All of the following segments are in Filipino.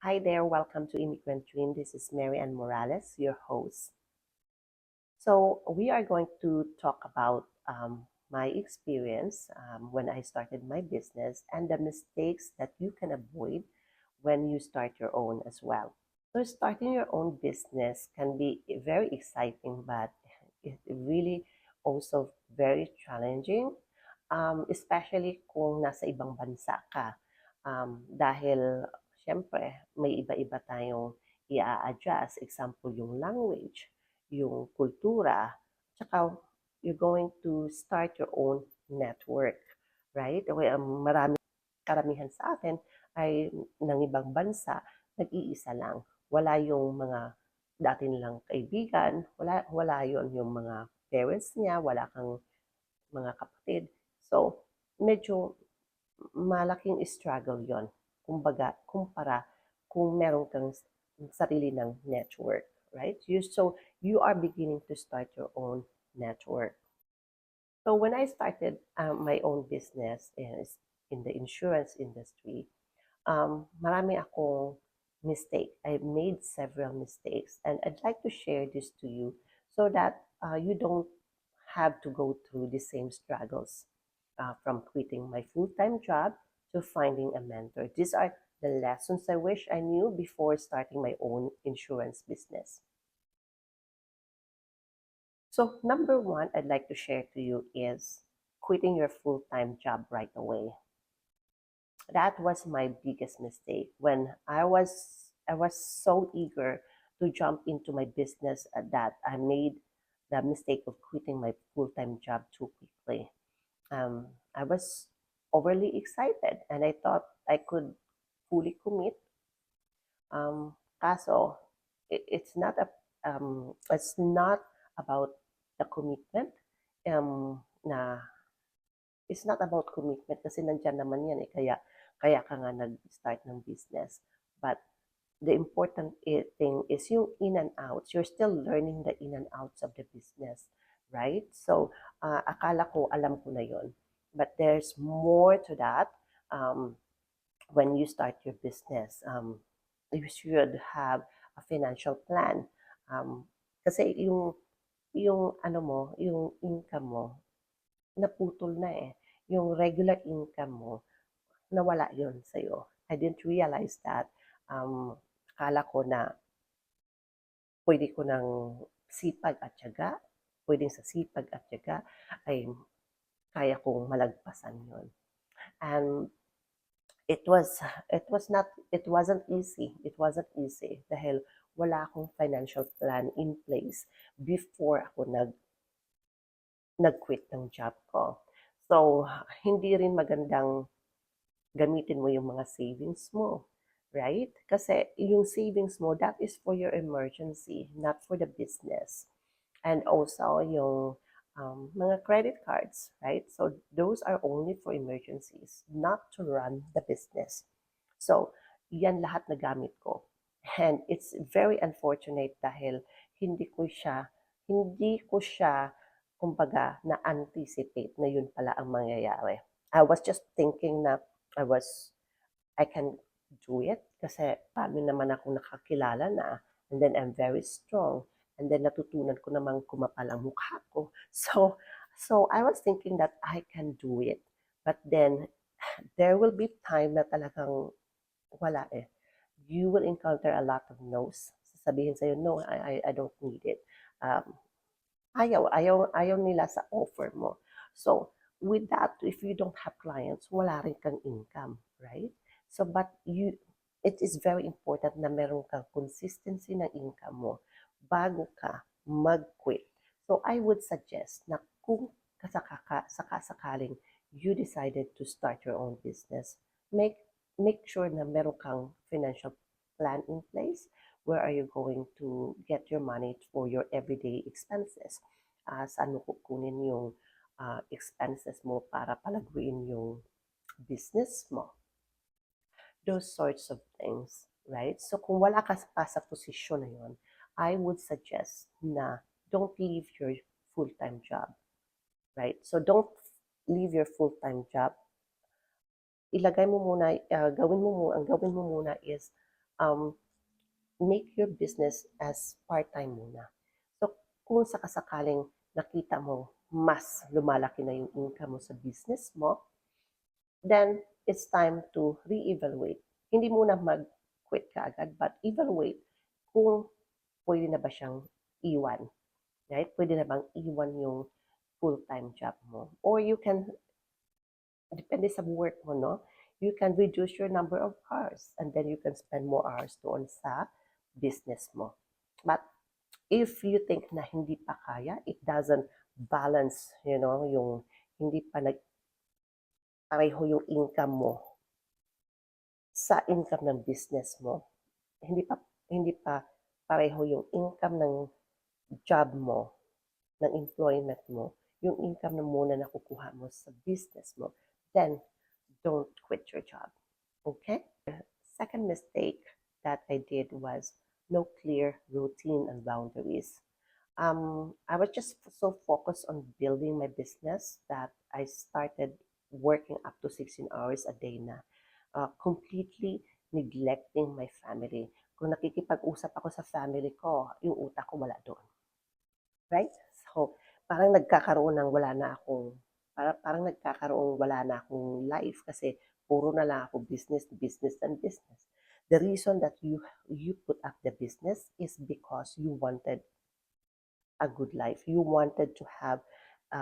Hi there, welcome to Immigrant Dream. This is Mary Ann Morales, your host. So, we are going to talk about my experience when I started my business and the mistakes that you can avoid when you start your own as well. So, starting your own business can be very exciting, but it really also very challenging, especially kung nasa ibang bansa ka. Dahil, syempre, may iba-iba tayong i-adjust. Example, yung language, yung kultura, tsaka you're going to start your own network, right? Karamihan sa atin ay ng ibang bansa, nag-iisa lang. Wala yung mga dati nilang kaibigan, wala yon yung mga parents niya, wala kang mga kapatid. So, medyo malaking struggle yon. Kumbaga, kumpara kung meron kang sarili ng network, right? So, you are beginning to start your own network. So, when I started my own business is in the insurance industry, marami akong mistake. I made several mistakes, and I'd like to share this to you so that you don't have to go through the same struggles from quitting my full-time job to finding a mentor. These are the lessons I wish I knew before starting my own insurance business. So, number one, I'd like to share to you is quitting your full-time job right away. That was my biggest mistake when I was so eager to jump into my business that I made the mistake of quitting my full-time job too quickly. I was overly excited and I thought I could fully commit. Kaso it's not about the commitment. Na it's not about commitment kasi nandyan naman yan eh. Kaya ka nga nag-start ng business. But the important thing is yung in and outs. You're still learning the in and outs of the business, right? So, akala ko, alam ko na yon. But there's more to that when you start your business. You should have a financial plan. Kasi yung ano mo, yung income mo, naputol na eh. Yung regular income mo, nawala yon sa'yo. I didn't realize that. Akala ko na pwede ko ng sipag at tiyaga, pwedeng sa sipag at tiyaga ay kaya kong malagpasan yon. And it wasn't easy. It wasn't easy dahil wala akong financial plan in place before ako nag-quit ng job ko. So, hindi rin magandang gamitin mo yung mga savings mo, right? Kasi yung savings mo, that is for your emergency, not for the business. And also yung mga credit cards, right? So those are only for emergencies, not to run the business. So, yan lahat na gamit ko. And it's very unfortunate dahil hindi ko siya, kumbaga, na-anticipate na yun pala ang mangyayari. I was just thinking na I can do it kasi paano naman ako nakakilala na, and then I'm very strong, and then natutunan ko namang kumapal ang mukha ko. So I was thinking that I can do it. But then, there will be time na talagang wala eh. You will encounter a lot of no's. Sasabihin sa'yo, no, I don't need it. Um, ayaw nila sa offer mo. So, with that, if you don't have clients, wala rin kang income, right? So, it is very important na meron kang consistency ng income mo bago ka mag-quit. So, I would suggest na kung sakasakaling you decided to start your own business, make sure na meron kang financial plan in place. Where are you going to get your money for your everyday expenses? Saan mo kukunin yung expenses mo para palaguin yung business mo? Those sorts of things, right? So kung wala ka pa sa posisyon na yun, I would suggest na don't leave your full-time job, right? So don't leave your full-time job. Ang gawin mo muna is um, make your business as part-time muna. So, kung sakasakaling nakita mo, mas lumalaki na yung income mo sa business mo, then it's time to re-evaluate. Hindi muna mag-quit ka agad, but evaluate kung pwede na ba siyang iwan. Right? Pwede na bang iwan yung full-time job mo? Or you can, depende sa work mo, no? You can reduce your number of hours and then you can spend more hours doon sa business mo. But if you think na hindi pa kaya, it doesn't balance, yung hindi pa pareho yung income mo sa income ng business mo. Hindi pa pareho yung income ng job mo, ng employment mo, yung income na muna nakukuha mo sa business mo, then don't quit your job. Okay? Second mistake that I did was no clear routine and boundaries. I was just so focused on building my business that I started working up to 16 hours a day na, completely neglecting my family. Kung nakikipag-usap ako sa family ko, yung utak ko wala doon. Right? So, parang nagkakaroon ng wala na akong, parang nagkakaroon wala na akong life kasi puro na lang ako business, business, and business. The reason that you put up the business is because you wanted a good life. You wanted to have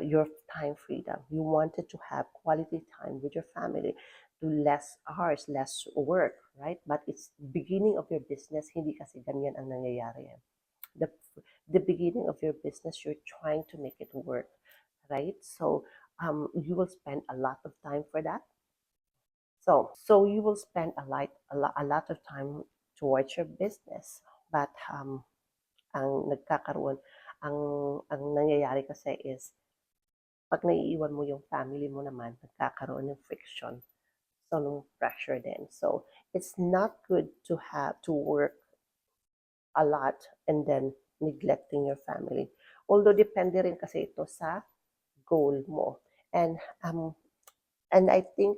your time freedom. You wanted to have quality time with your family, do less hours, less work, right? But it's beginning of your business, hindi kasi ganyan ang nangyayari. The, the beginning of your business, you're trying to make it work, right? So you will spend a lot of time for that. So you will spend a lot of time towards your business. But ang nagkakaroon, ang ang nangyayari kasi is, pag naiiwan mo yung family mo naman, nagkakaroon ng friction. So, ng pressure din. So, it's not good to have to work a lot and then neglecting your family. Although, depende rin kasi ito sa goal mo. And I think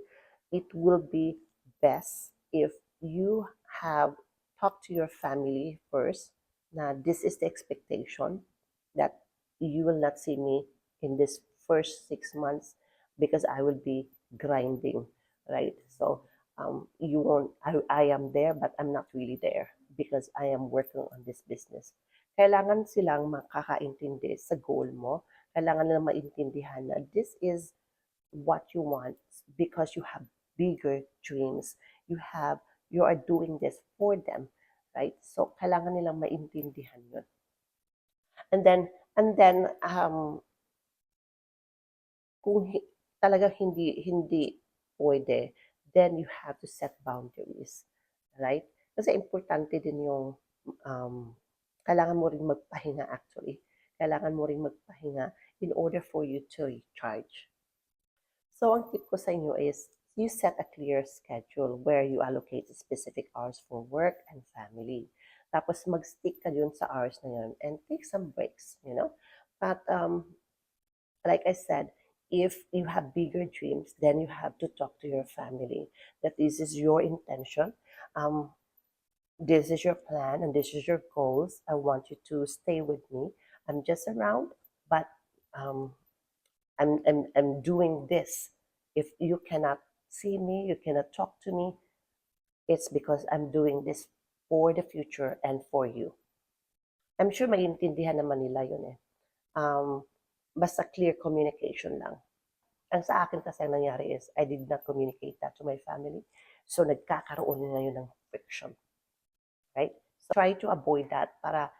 it will be best if you have talked to your family first. Now, this is the expectation that you will not see me in this first 6 months because I will be grinding, right? So you won't. I am there, but I'm not really there because I am working on this business. Kailangan silang makakaintindi sa goal mo. Kailangan nila maintindihan na this is what you want because you have bigger dreams. You are doing this for them, right? So kailangan nilang maintindihan yun. And then kung talaga hindi pwede, then you have to set boundaries, right? Kasi importante din yung kailangan mo ring magpahinga actually. Kailangan mo ring magpahinga in order for you to recharge. So, ang tip ko sa inyo is you set a clear schedule where you allocate specific hours for work and family. Tapos, mag-stick ka dun sa hours na yun and take some breaks. But, like I said, if you have bigger dreams, then you have to talk to your family that this is your intention. This is your plan and this is your goals. I want you to stay with me. I'm just around, but um, I'm doing this. If you cannot see me, you cannot talk to me, it's because I'm doing this for the future and for you. I'm sure maintindihan naman nila yun eh. Basta clear communication lang. Ang sa akin kasi ang nangyari is, I did not communicate that to my family. So, nagkakaroon ngayon ng friction. Right? So, try to avoid that para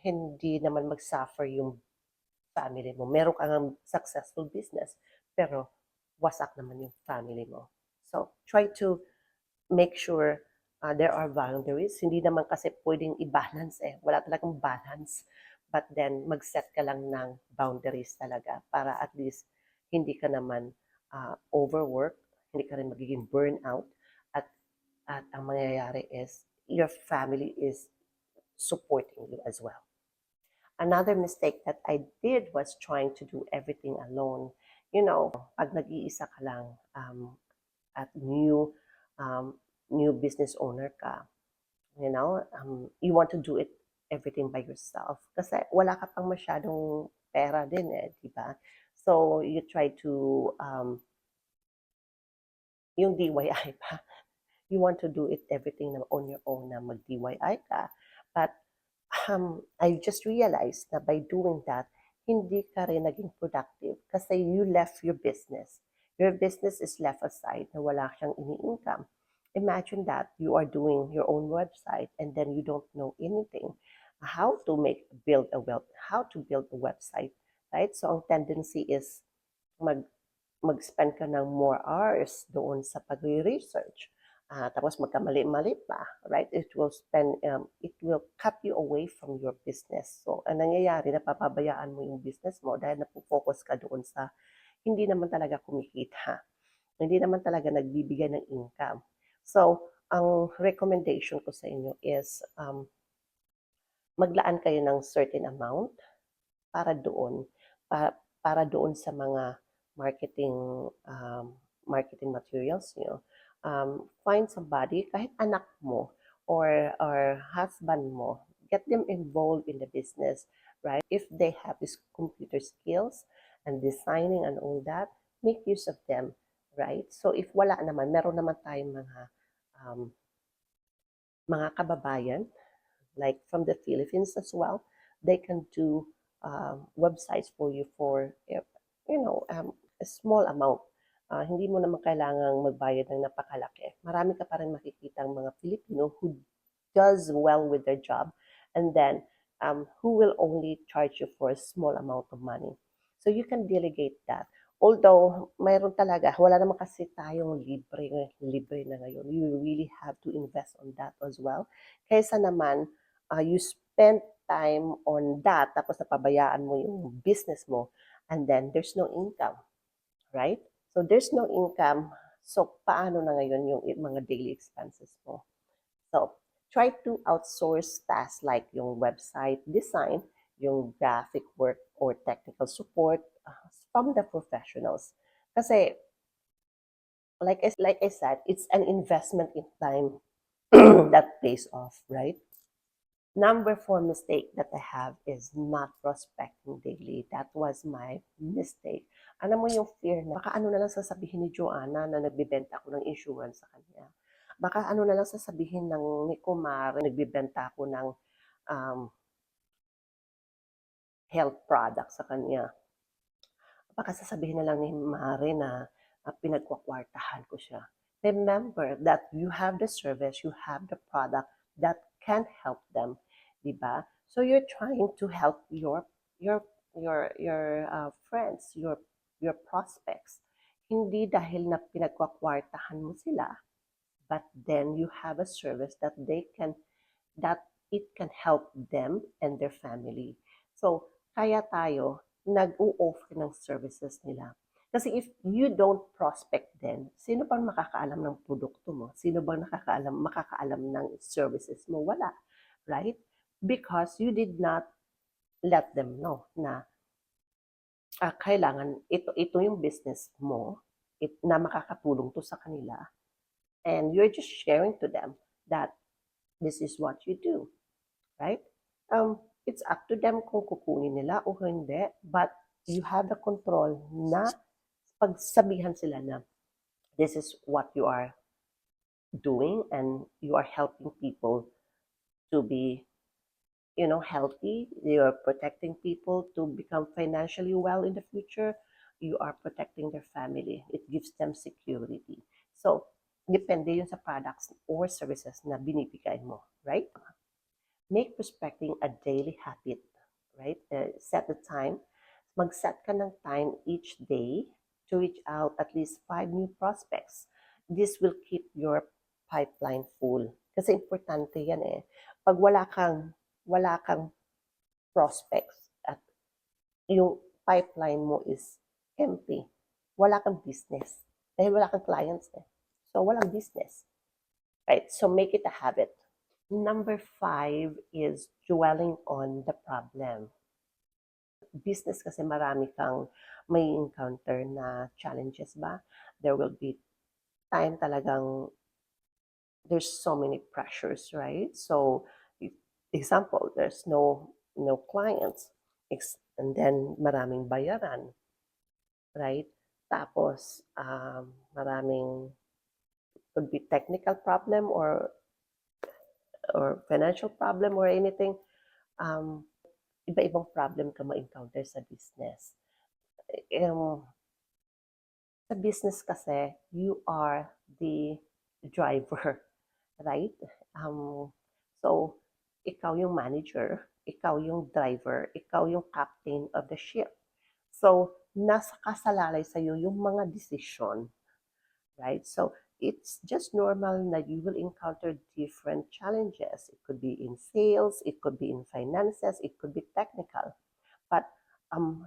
hindi naman mag-suffer yung family mo. Meron kang successful business, pero wasak naman yung family mo. So, try to make sure there are boundaries. Hindi naman kasi pwedeng i-balance eh. Wala talagang balance. But then, mag-set ka lang ng boundaries talaga para at least hindi ka naman overwork, hindi ka rin magiging burnout, at ang mangyayari is your family is supporting you as well. Another mistake that I did was trying to do everything alone. Pag nag-iisa ka lang at new business owner ka, You want to do it everything by yourself. Kasi wala ka pang masyadong pera din di ba? So, you try to, yung DIY pa, you want to do it everything on your own na mag-DIY ka. But I just realized na by doing that, hindi ka rin naging productive kasi you left your business. Your business is left aside na wala siyang ini-income. Imagine that you are doing your own website and then you don't know anything how to how to build a website, right? So ang tendency is mag mag-spend ka ng more hours doon sa pagre-research. Tapos magkamali-mali pa, right? It will cut you away from your business. So, ang nangyayari, napapabayaan mo yung business mo dahil napofocus ka doon sa hindi naman talaga kumikita. Hindi naman talaga nagbibigay ng income. So, ang recommendation ko sa inyo is maglaan kayo ng certain amount para doon, para doon sa mga marketing marketing materials nyo. Find somebody, kahit anak mo or husband mo, get them involved in the business, right? If they have this computer skills and designing and all that, make use of them, right? So if wala naman, meron naman tayong um, mga kababayan like from the Philippines as well. They can do websites for you for a small amount. Hindi mo naman kailangang magbayad ng napakalaki. Marami ka pa rin makikita mga Filipino who does well with their job and then who will only charge you for a small amount of money. So you can delegate that. Although, mayroon talaga, wala naman kasi tayong libre na ngayon. You really have to invest on that as well. Kaysa naman, you spend time on that, tapos napabayaan mo yung business mo, and then there's no income, right? So there's no income, so paano na ngayon yung mga daily expenses mo? So, try to outsource tasks like yung website design, yung graphic work or technical support from the professionals. Kasi, like I said, it's an investment in time that pays off, right? Number 4 mistake that I have is not prospecting daily. That was my mistake. Alam mo yung fear na, baka ano na lang sasabihin ni Joanna na nagbibenta ako ng insurance sa kanya. Baka ano na lang sasabihin ni Kumare, nagbibenta ako ng um, health product sa kanya. Baka sasabihin na lang ni Mare na pinagkakwartahan ko siya. Remember that you have the service, you have the product that can help them, di ba? So you're trying to help your friends, your prospects. Hindi dahil na pinagkakwartahan mo sila, but then you have a service that it can help them and their family. So, kaya tayo nag-o-offer ng services nila. Kasi if you don't prospect them, sino bang makakaalam ng produkto mo? Sino bang makakaalam ng services mo? Wala, right? Because you did not let them know na kailangan ito yung business mo na makakatulong to sa kanila, and you're just sharing to them that this is what you do, right? It's up to them kung kukunin nila o hindi, but you have the control na pagsabihan sila na this is what you are doing and you are helping people to be healthy. You're protecting people to become financially well in the future. You are protecting their family. It gives them security. So, depende yun sa products or services na binibigay mo, right? Make prospecting a daily habit, right? Set the time. Mag-set ka ng time each day to reach out at least 5 new prospects. This will keep your pipeline full. Kasi importante yan eh. Pag wala kang prospects at yung pipeline mo is empty, wala kang business. Dahil wala kang clients eh. So, walang business. Right? So, make it a habit. Number 5 is dwelling on the problem. Business kasi marami kang may encounter na challenges ba? There will be time talagang there's so many pressures, right? So, example, there's no clients, and then maraming bayaran, right? Tapos, maraming could be technical problem or financial problem or anything. Um, iba-ibang problem ka ma-encounter sa business. Um, sa business kasi, you are the driver, right? So, ikaw yung manager, ikaw yung driver, ikaw yung captain of the ship. So, nasa kasalalay sa'yo yung mga decision, right? So, it's just normal that you will encounter different challenges. It could be in sales, it could be in finances, it could be technical. But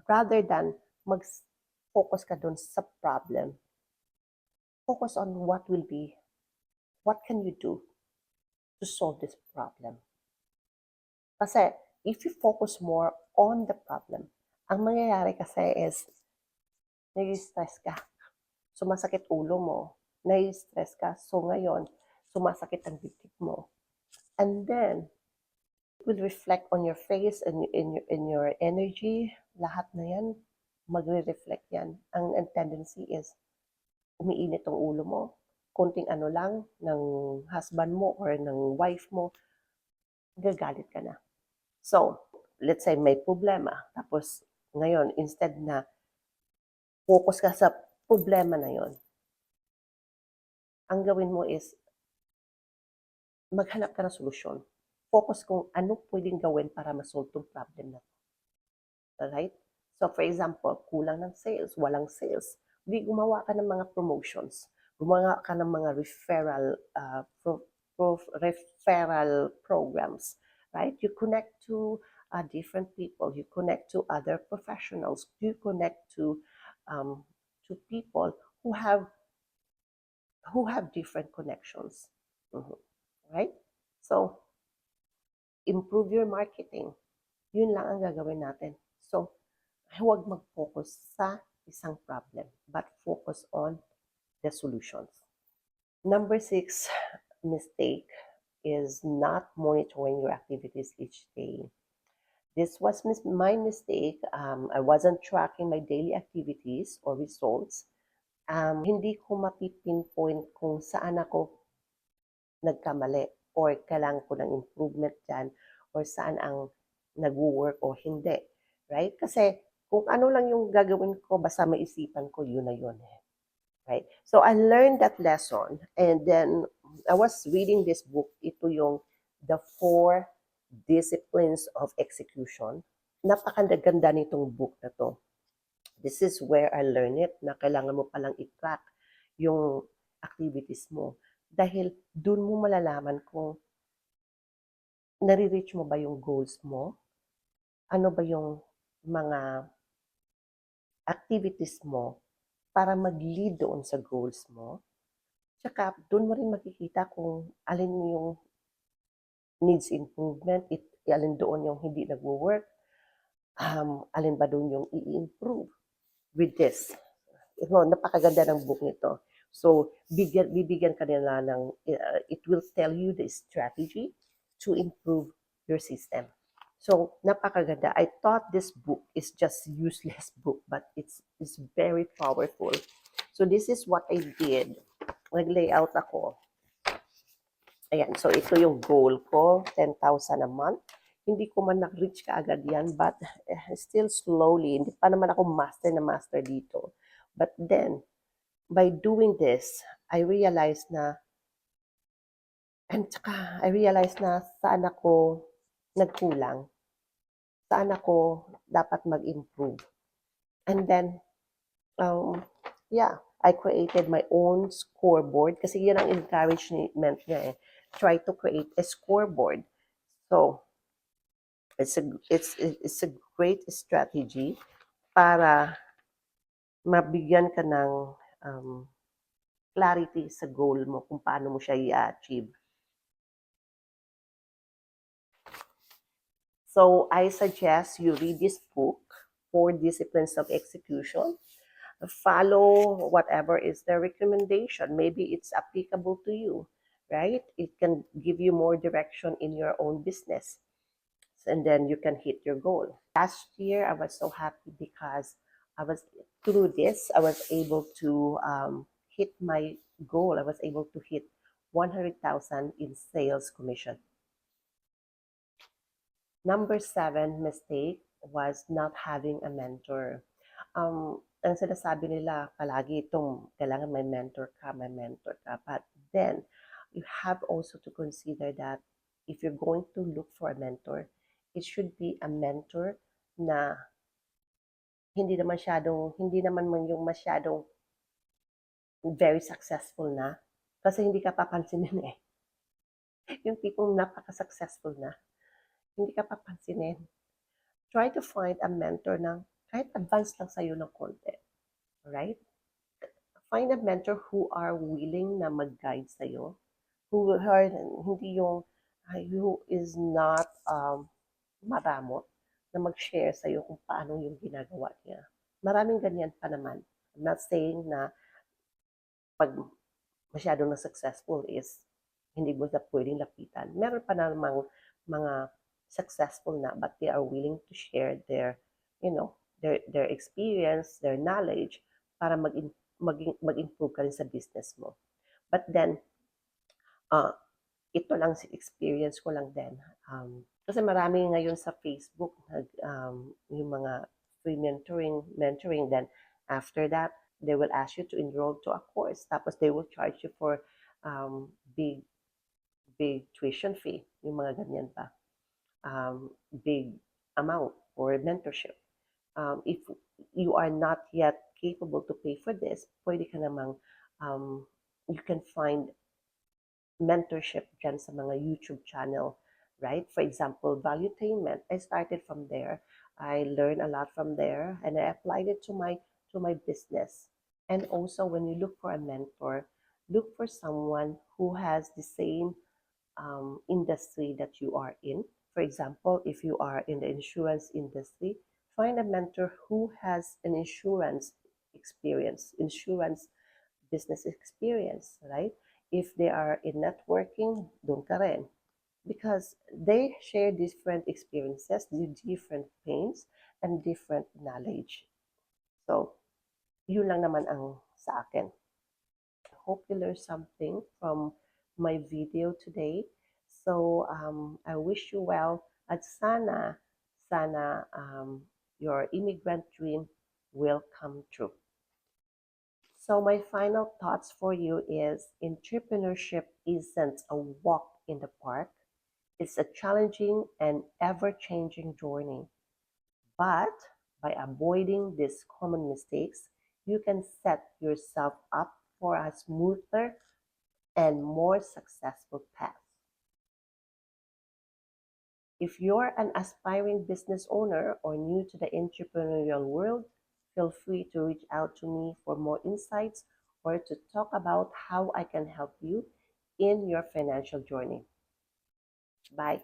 rather than mag-focus ka dun sa problem, focus on what can you do to solve this problem. Kasi if you focus more on the problem, ang mangyayari kasi is nai-stress ka, sumasakit ulo mo, nai-stress ka, so ngayon, sumasakit ang dibdib mo. And then, it will reflect on your face and in your energy, lahat na yan, magre-reflect yan. Ang tendency is, umiinit ang ulo mo, konting ano lang ng husband mo or ng wife mo, gagalit ka na. So, let's say may problema, tapos ngayon, instead na focus ka sa problema na yon, ang gawin mo is maghanap ka ng solusyon. Focus kung ano pwedeng gawin para ma-solve tong problem na to. Alright? So, for example, kulang ng sales, walang sales. Di gumawa ka ng mga promotions. Gumawa ka ng mga referral programs. Right? You connect to different people. You connect to other professionals. You connect to people who have different connections. Right? So, improve your marketing. Yun lang ang gagawin natin. So, huwag mag-focus sa isang problem, but focus on the solutions. Number 6 mistake is not monitoring your activities each day. This was my mistake. I wasn't tracking my daily activities or results. Hindi ko mapipinpoint kung saan ako nagkamali or kailangan ko ng improvement dyan or saan ang nag-work o hindi. Right? Kasi kung ano lang yung gagawin ko, basta maisipan ko, yun na yun. Right? So I learned that lesson and then I was reading this book. Ito yung The 4 Disciplines of Execution. Napakaganda nitong book na to. This is where I learned it na kailangan mo palang i-track yung activities mo. Dahil dun mo malalaman kung nare-reach mo ba yung goals mo, ano ba yung mga activities mo para mag-lead doon sa goals mo. Tsaka doon mo rin makikita kung alin yung needs improvement, alin doon yung hindi nagwo-work, alin ba doon yung i-improve with this. Napakaganda ng book nito. So, bibigyan ka nila ng, it will tell you the strategy to improve your system. So, napakaganda. I thought this book is just useless book, but it's very powerful. So, this is what I did. Nag-layout ako. Ayan, so ito yung goal ko, 10,000 a month. Hindi ko man na-reach kaagad yan, but still slowly. Hindi pa naman ako master dito. But then, by doing this, I realized na saan ako nagkulang. Saan ako dapat mag-improve. And then, I created my own scoreboard kasi yan ang encouragement niya eh. Try to create a scoreboard. So, it's a great strategy para mabigyan ka ng clarity sa goal mo kung paano mo siya i-achieve. So, I suggest you read this book, 4 Disciplines of Execution. Follow whatever is the recommendation. Maybe it's applicable to you. right? It can give you more direction in your own business, and then you can hit your goal. Last year, I was so happy because I was through this, I was able to hit my goal. I was able to hit 100,000 in sales commission. Number seven mistake was not having a mentor. Ang sinasabi nila palagi itong kailangan may mentor ka, may mentor ka. But then, you have also to consider that if you're going to look for a mentor, it should be a mentor na hindi naman man yung masyadong very successful na. Kasi hindi ka papansinin eh. Yung tipong napaka-successful na, hindi ka papansinin. Try to find a mentor na kahit advance lang sa'yo ng konti. Right? Find a mentor who are willing na mag-guide sa'yo. Who are, hindi yung, who is not maramot na mag-share sa'yo kung paano yung ginagawa niya. Maraming ganyan pa naman. I'm not saying na pag masyadong na successful is hindi mo na pwedeng lapitan. Meron pa namang mga successful na but they are willing to share their, you know, their experience, their knowledge para mag-improve ka rin sa business mo. But then, uh, ito lang si experience ko lang din. Kasi marami ngayon sa Facebook, yung mga free mentoring, then after that, they will ask you to enroll to a course. Tapos they will charge you for big tuition fee, yung mga ganyan pa. Big amount for mentorship. If you are not yet capable to pay for this, pwede ka namang, you can find mentorship dyan sa mga YouTube channel, right? For example, Valuetainment. I started from there. I learned a lot from there, and I applied it to my business. And also, when you look for a mentor, look for someone who has the same industry that you are in. For example, if you are in the insurance industry, find a mentor who has an insurance business experience, right? If they are in networking, doon ka rin. Because they share different experiences, different pains, and different knowledge. So, yun lang naman ang sa akin. Hope you learned something from my video today. So, I wish you well at sana your immigrant dream will come true. So my final thoughts for you is entrepreneurship isn't a walk in the park. It's a challenging and ever-changing journey. But by avoiding these common mistakes, you can set yourself up for a smoother and more successful path. If you're an aspiring business owner or new to the entrepreneurial world, feel free to reach out to me for more insights or to talk about how I can help you in your financial journey. Bye.